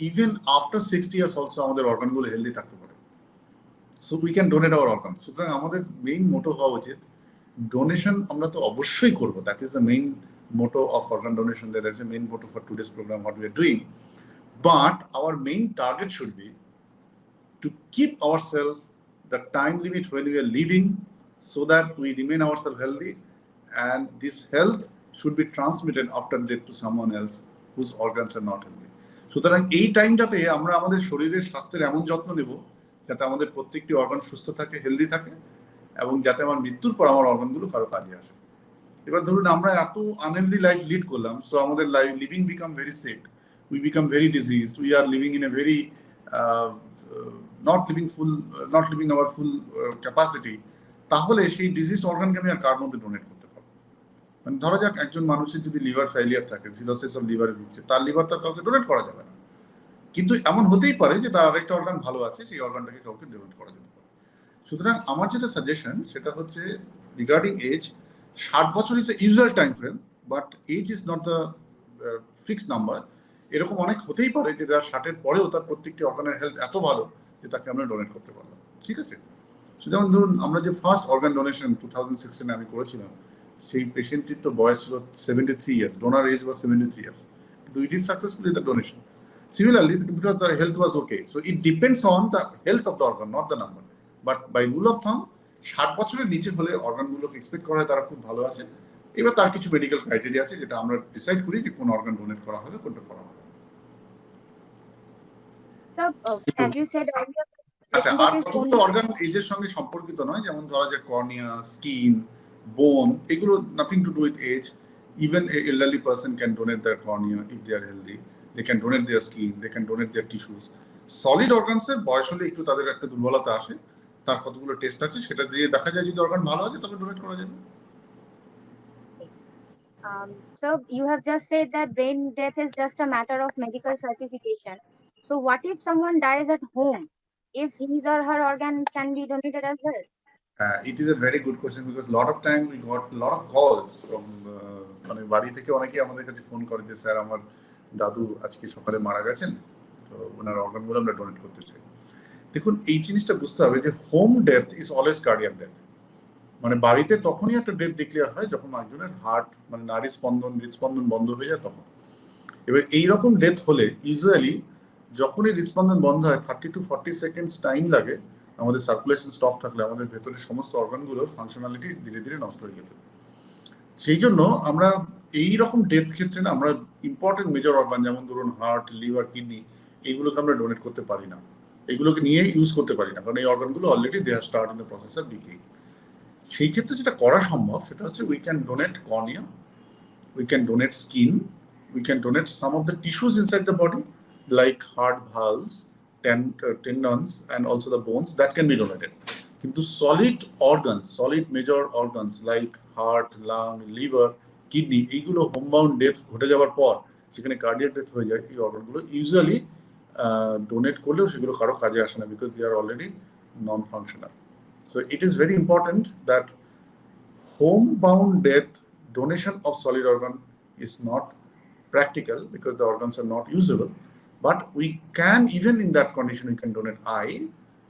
ইভেন আফটার 60 ইয়ার্স অলসো আমাদের অর্গানগুলো হেলদি থাকতে পারে। So we can donate our organ. সুতরাং আমাদের মেইন মোটো হওয়া উচিত ডোনেশন আমরা তো অবশ্যই করবো, that is the main motto of organ donation, that is the main motto for today's program what we are doing, but our main target should be to keep ourselves the time limit when we are living, so that we remain ourselves healthy, and this health should be transmitted after death to someone else whose organs are not healthy. সুতরাং এই টাইমটাতে আমরা আমাদের শরীরের স্বাস্থ্যের এমন যত্ন নেব যাতে আমাদের প্রত্যেকটি অর্গান সুস্থ থাকে, হেলদি থাকে, এবং যাতে আমার মৃত্যুর পর আমার অর্গানগুলো কারো কাজে আসে। এবার ধরুন আমরা এত আনহেলদি লাইফ লিড করলাম, সো আমাদের life living become very sick, we become very diseased, we are living in a very not living our full capacity. তাহলে সেই ডিজিজড অর্গানকে আমি আর কার মধ্যে ডোনেট করতে পারবো? মানে ধরা যাক একজন মানুষের যদি লিভার ফেলিয়ার থাকে, সিরোসিস অফ লিভারে ভুগছে, তার লিভার তার কাউকে ডোনেট করা যাবে না। কিন্তু এমন হতেই পারে যে তার আরেকটা অর্গান ভালো আছে, সেই অর্গানটাকে কাউকে ডোনেট করা যেতে পারে। সুতরাং আমার যেটা সাজেশন সেটা হচ্ছে রিগার্ডিং এজ, 60 বছর is a usual time frame, but age is not the fixed number. এরকম অনেক হতেই পারে যে যার 60-এর পরেও তার প্রত্যেকটি অর্গানের হেলথ এত ভালো যে তাকে আমরা ডোনেট করতে পারলাম। ঠিক আছে, যেমন ধরুন আমরা যে ফার্স্ট অর্গান ডোনেশন 2016 আমি করেছিলাম, সেই পেশেন্টটির তো বয়স ছিল 73 years, donor age was 73 years, কিন্তু it is successfully the donation. Similarly, because the health was okay, so it depends on the health of the organ, not the number. But by rule of thumb, 60 বছরের নিচে হলে অর্গানগুলোকে expect করা হয় তারা খুব ভালো আছে। এবার তার কিছু মেডিকেল ক্রাইটেরিয়া আছে যেটা আমরা ডিসাইড করি যে কোন অর্গান ডোনেট করা হবে, কোনটা করা হবে। So, as you said earlier, আচ্ছা, আর কতগুলো অর্গান এজের সঙ্গে সম্পর্কিত নয়, যেমন ধরা যায় কর্নিয়া, স্কিন, বোন, এগুলো nothing to do with age. Even an elderly person can donate their cornea if they are healthy. They can donate their skin, they can donate their tissues. Solid অর্গানসের বয়স হলে একটু তাদের একটা দুর্বলতা আসে, তার কতগুলো টেস্ট আছে সেটা দিয়ে দেখা যায় যদি অর্গান ভালো আছে তবে ডোনেট করা যাবে। So you have just said that brain death is just a matter of medical certification. So what if someone dies at home? If his or her organ can be donated as well? It is a very good question because lot of time we got lot of calls from মানে বাড়ি থেকে অনেকেই আমাদের কাছে phone করে যে sir আমার দাদু আজকে সকালে মারা গেছেন, তো ওনার অর্গানগুলো আমরা ডোনেট করতে চাই। দেখুন এই জিনিসটা বুঝতে হবে যে home death is always cardiac death. মানে বাড়িতে তখনই একটা ডেথ ডিক্লেয়ার হয় যখন একজনের হার্ট মানে নাড়ি স্পন্দন হৃদস্পন্দন বন্ধ হয়ে যায় তখন। এবার এইরকম ডেথ হলে ইউজুয়ালি যখনই হৃদস্পন্দন বন্ধ হয় 30 to 40 সেকেন্ডস টাইম লাগে আমাদের সার্কুলেশন স্টপ থাকলে আমাদের ভেতরের সমস্ত অর্গানগুলোর ফাংশনালিটি ধীরে ধীরে নষ্ট হয়ে যেতে। সেই জন্য আমরা এইরকম ডেথ ক্ষেত্রে না আমরা ইম্পর্টেন্ট মেজর অর্গান যেমন ধরুন হার্ট, লিভার, কিডনি এইগুলোকে আমরা ডোনেট করতে পারি না, এগুলোকে নিয়ে ইউজ করতে পারি না, কারণ এই অর্গানগুলো already they have start in the process of decaying. সেই ক্ষেত্রে যেটা করা সম্ভব সেটা হচ্ছে we can donate cornea, we can donate skin, we can donate some of the tissues inside the body like heart valves, tendons and also the bones that can be donated. কিন্তু solid organs, solid major organs like heart, lung, liver, kidney, এইগুলো Homebound death ঘটে যাওয়ার পর সেখানে cardiac death হয়ে যায়, এই অর্গানগুলো usually donate করলেও সেগুলো কারো কাজে আসে না because they are already non functional. So it is very important that homebound death donation of solid organ is not practical because the organs are not usable. But we can, even in that condition, we can donate eye,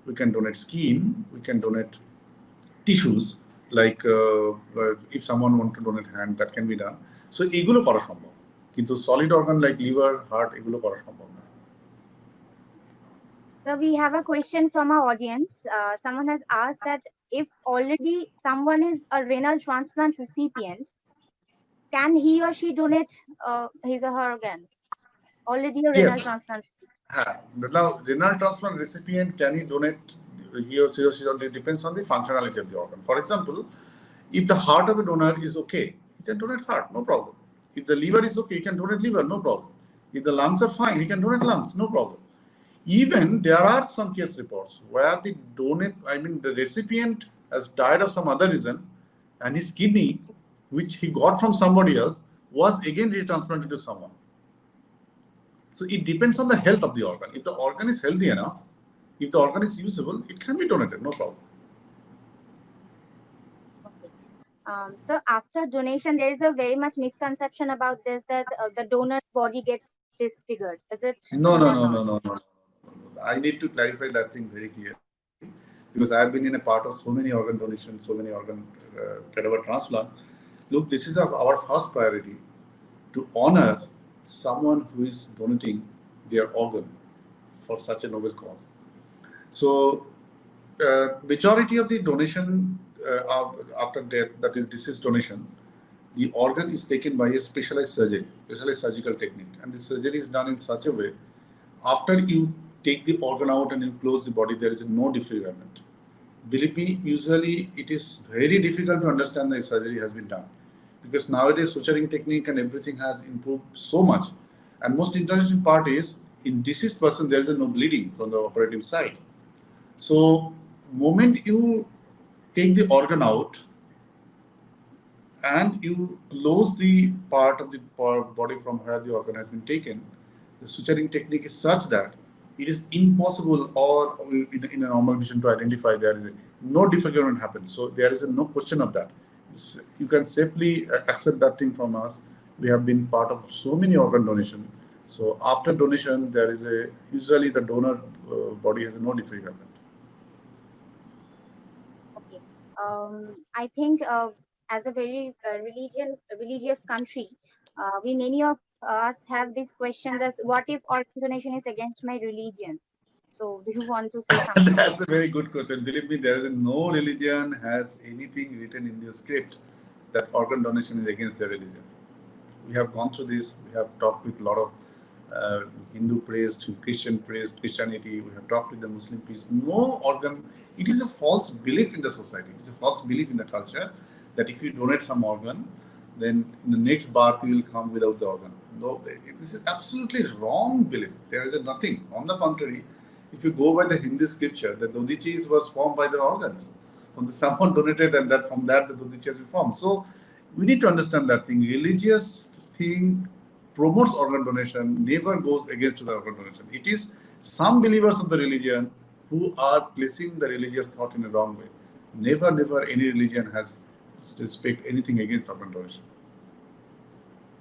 we can donate skin, we can donate tissues, like if someone wants to donate hand, that can be done. So, এগুলো করা সম্ভব, কিন্তু solid organ like liver, heart, এগুলো করা সম্ভব না। So we have a question from our audience. Someone has asked that if already someone is a renal transplant recipient, can he or she donate his or her organ? Already a renal transplant recipient. Now, renal transplant recipient, can he donate? He or she only depends on the functionality of the organ. For example, if the heart of a donor is okay, he can donate heart, no problem. If the liver is okay, he can donate liver, no problem. If the lungs are fine, he can donate lungs, no problem. Even there are some case reports where the recipient has died of some other reason, and his kidney, which he got from somebody else, was again retransplanted to someone. So it depends on the health of the organ. If the organ is healthy enough, if the organ is usable, it can be donated, no problem. Okay. So after donation, there is a very much misconception about this that the donor's body gets disfigured. Is it? No. I need to clarify that thing very clearly because I have been in a part of so many organ donations, so many organ cadaver transplant. Look, this is our first priority to honor someone who is donating their organ for such a noble cause. So, majority of the donation after death, that is deceased donation, the organ is taken by a specialized surgery, specialized surgical technique, and the surgery is done in such a way. After you take the organ out and you close the body, there is no disfigurement. Believe me, usually it is very difficult to understand that surgery has been done, because nowadays suturing technique and everything has improved so much. And most interesting part is, in deceased person, there is no bleeding from the operative side. So, moment you take the organ out and you close the part of the body from where the organ has been taken, the suturing technique is such that it is impossible, or in a normal vision, to identify there is no disfigurement happens. So there is no question of that. You can safely accept that thing from us. We have been part of so many organ donation. So after donation, there is usually the donor body has no disfigurement. Okay. I think as a very religious country, many of us have these questions as, what if organ donation is against my religion? So do you want to say something? That's a very good question. Believe me, there is no religion has anything written in the script that organ donation is against their religion. We have gone through this. We have talked with a lot of Hindu priest, Christian priest, Christianity. We have talked with the Muslim priest. No organ. It is a false belief in the society. It is a false belief in the culture that if you donate some organ, then in the next birth you will come without the organ. No, this is absolutely wrong belief. There is nothing. On the contrary, if you go by the Hindu scripture, the Dodichis was formed by the organs. From the someone donated, and that from that the Dodichis were formed. So we need to understand that thing. Religious thing promotes organ donation, never goes against the organ donation. It is some believers of the religion who are placing the religious thought in a wrong way. Never any religion has respect anything against organ donation.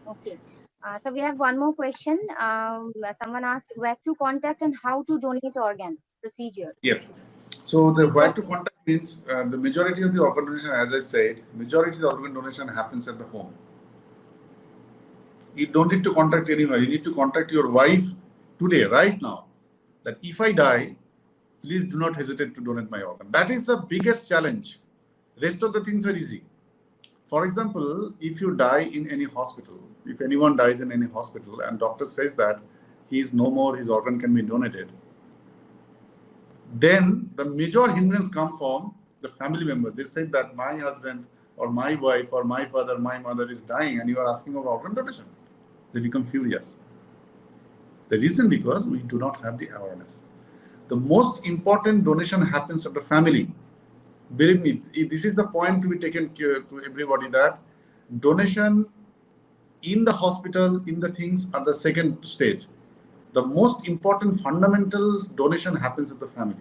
Okay. So we have one more question. Someone asked where to contact and how to donate organ procedure. Yes. So the where to contact means the majority of the organ donation, as I said, majority of the organ donation happens at the home. You don't need to contact anyone. You need to contact your wife today, right now, that if I die, please do not hesitate to donate my organ. That is the biggest challenge. Rest of the things are easy. For example, if you die in any hospital, if anyone dies in any hospital and doctor says that he is no more, his organ can be donated, then the major hindrance come from the family member. They say that my husband or my wife or my father, my mother is dying and you are asking for organ donation. They become furious. The reason because we do not have the awareness. The most important donation happens at the family. Believe me, this is the point to be taken care to everybody, that donation in the hospital, in the things are the second stage. The most important fundamental donation happens at the family.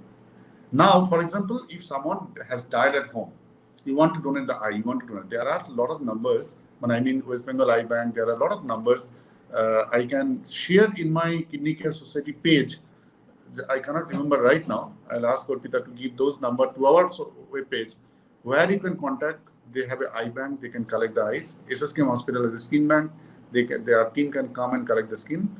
Now, for example, if someone has died at home, you want to donate the eye, you want to donate. There are a lot of numbers. When I mean West Bengal Eye Bank, there are a lot of numbers. I can share in my Kidney Care Society page. I cannot remember right now. I'll ask Arpita to give those numbers to our web page, where you can contact. They have an eye bank. They can collect the eyes. SSKM Hospital has a skin bank. Their team can come and collect the skin.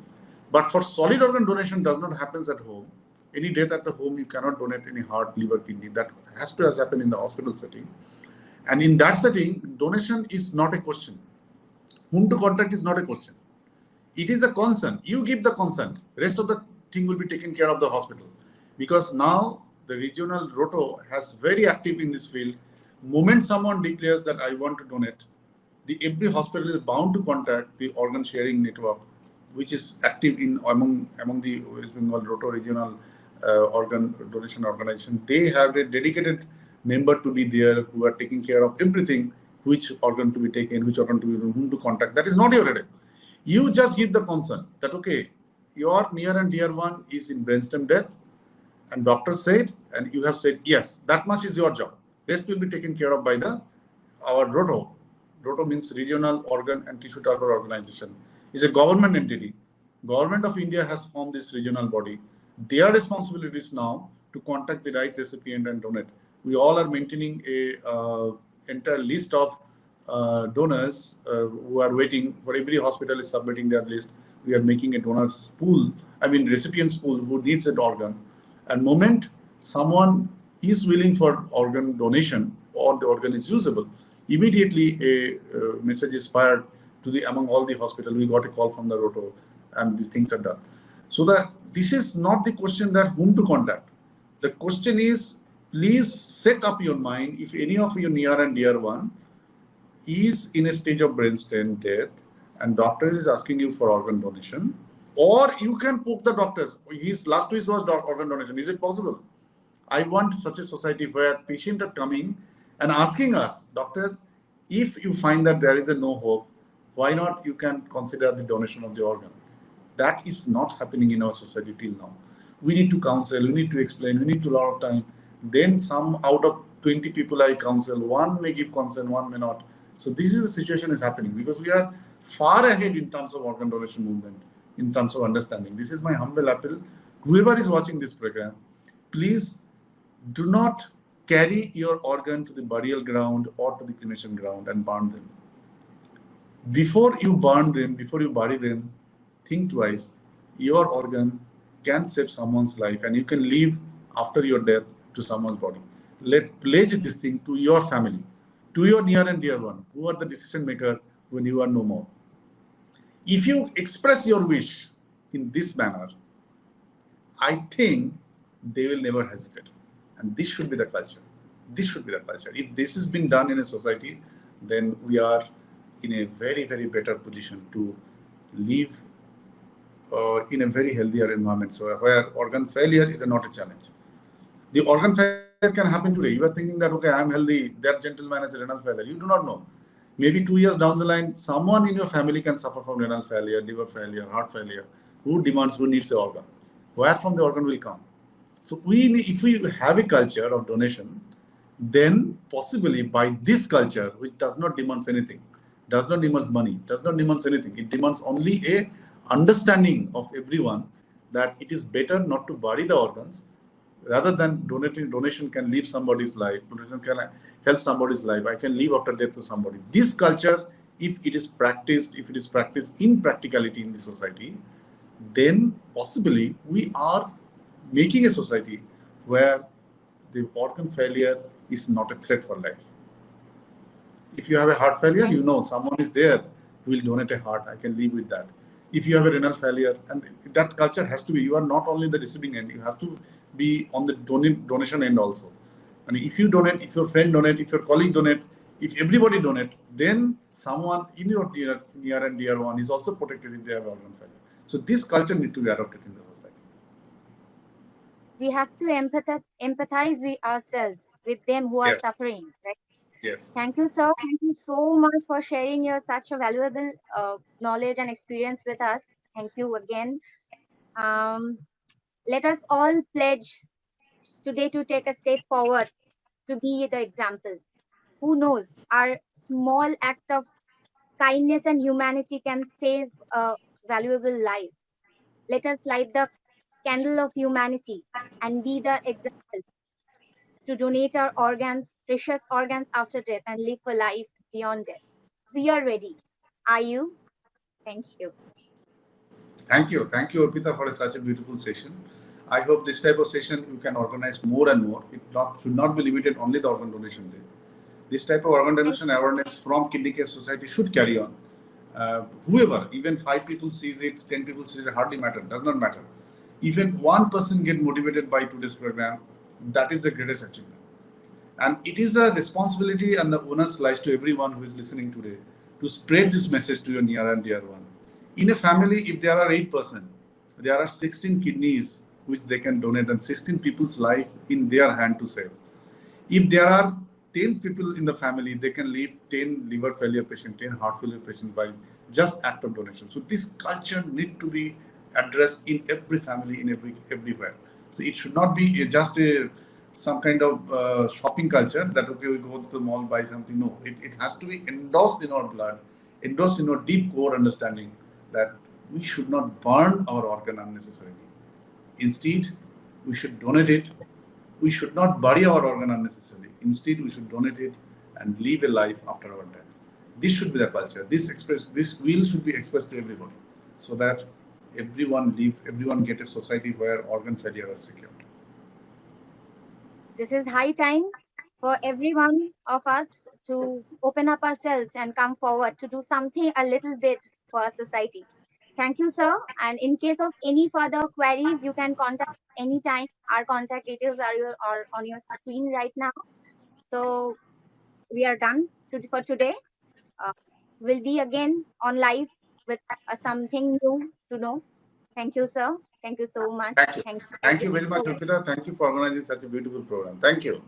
But for solid organ donation, does not happen at home. Any death at the home, you cannot donate any heart, liver, kidney. That has to happen in the hospital setting. And in that setting, donation is not a question. Whom to contact is not a question. It is a consent. You give the consent. Rest of the thing will be taken care of the hospital. Because now the regional ROTO has very active in this field. Moment someone declares that I want to donate, every hospital is bound to contact the organ sharing network, which is active among the West Bengal ROTO regional organ donation organization. They have a dedicated member to be there who are taking care of everything, which organ to be taken, which organ to be, whom to contact. That is not your headache. You just give the consent that, okay, your near and dear one is in brainstem death, and doctor said, and you have said, yes, that much is your job. Rest will be taken care of by our ROTO. ROTO means Regional Organ and Tissue Donor Organization. It's a government entity. Government of India has formed this regional body. Their responsibility is now to contact the right recipient and donate. We all are maintaining a entire list of donors who are waiting. For every hospital is submitting their list. We are making a donors pool, recipients pool who needs an organ. And moment someone is willing for organ donation or the organ is usable, immediately a message is fired to among all the hospitals. We got a call from the ROTO and the things are done. So this is not the question that whom to contact. The question is, please set up your mind. If any of your near and dear one is in a stage of brainstem death and doctors is asking you for organ donation, or you can poke the doctors. His last wish was organ donation. Is it possible? I want such a society where patients are coming and asking us, doctor, if you find that there is a no hope, why not you can consider the donation of the organ? That is not happening in our society till now. We need to counsel, we need to explain, we need to a lot of time. Then some out of 20 people I counsel, one may give consent, one may not. So this is the situation is happening because we are far ahead in terms of organ donation movement, in terms of understanding. This is my humble appeal. Whoever is watching this program, please do not carry your organ to the burial ground or to the cremation ground and burn them. Before you burn them, before you bury them, think twice. Your organ can save someone's life and you can live after your death to someone's body. Pledge this thing to your family, to your near and dear one, who are the decision maker when you are no more. If you express your wish in this manner, I think they will never hesitate. And this should be the culture. This should be the culture. If this has been done in a society, then we are in a very, very better position to live in a very healthier environment. So where organ failure is not a challenge. The organ failure can happen today. You are thinking that, okay, I'm healthy, that gentleman has a renal failure. You do not know. Maybe 2 years down the line, someone in your family can suffer from renal failure, liver failure, heart failure. Who needs the organ? Where from the organ will come? So if we have a culture of donation, then possibly by this culture, which does not demand anything, does not demand money, does not demand anything. It demands only a understanding of everyone that it is better not to bury the organs rather than donation can leave somebody's life, donation can help somebody's life. I can live after death to somebody. This culture, if it is practiced in practicality in the society, then possibly we are making a society where the organ failure is not a threat for life. If you have a heart failure, you know someone is there who will donate a heart. I can live with that. If you have a renal failure, and that culture has to be, you are not only the receiving end, you have to be on the donation end also. And if you donate, if your friend donate, if your colleague donate, if everybody donate, then someone in your near and dear one is also protected if they have organ failure. So this culture needs to be adopted in the society. We have to empathize with ourselves, with them who are suffering, right? Yes. Thank you, sir. Thank you so much for sharing your such a valuable knowledge and experience with us. Thank you again. Let us all pledge today to take a step forward to be the example. Who knows, our small act of kindness and humanity can save a valuable life. Let us light the candle of humanity and be the example to donate our organs, precious organs after death, and live a life beyond death. We are ready. Are you? Thank you. Thank you, Arpita, for such a beautiful session. I hope this type of session you can organize more and more. It should not be limited only the organ donation day. This type of organ donation awareness from Kidney Care Society should carry on. Whoever, even 5 people sees it, 10 people sees it, hardly matter, does not matter. Even one person get motivated by today's program, that is the greatest achievement. And it is a responsibility and the onus lies to everyone who is listening today to spread this message to your near and dear one. In a family, if there are 8%, there are 16 kidneys which they can donate and 16 people's life in their hand to save. If there are 10 people in the family, they can leave 10 liver failure patients, 10 heart failure patients by just act of donation. So this culture need to be addressed in every family, in everywhere. So it should not be just some kind of shopping culture that, okay, we go to the mall, buy something. No, it has to be endorsed in our blood, endorsed in our deep core understanding that we should not burn our organ unnecessarily. Instead, we should donate it. We should not bury our organ unnecessarily. Instead, we should donate it and live a life after our death. This should be the culture. This will should be expressed to everybody, so that everyone get a society where organ failure is secured. This is high time for every one of us to open up ourselves and come forward to do something a little bit for our society. Thank you, sir. And in case of any further queries, you can contact anytime. Our contact details are on your screen right now. So we are done for today. We'll be again on live with something new to know. Thank you, sir. Thank you so much. Thank you. Thank you. Thank you very much, Arpita. Thank you for organizing such a beautiful program. Thank you.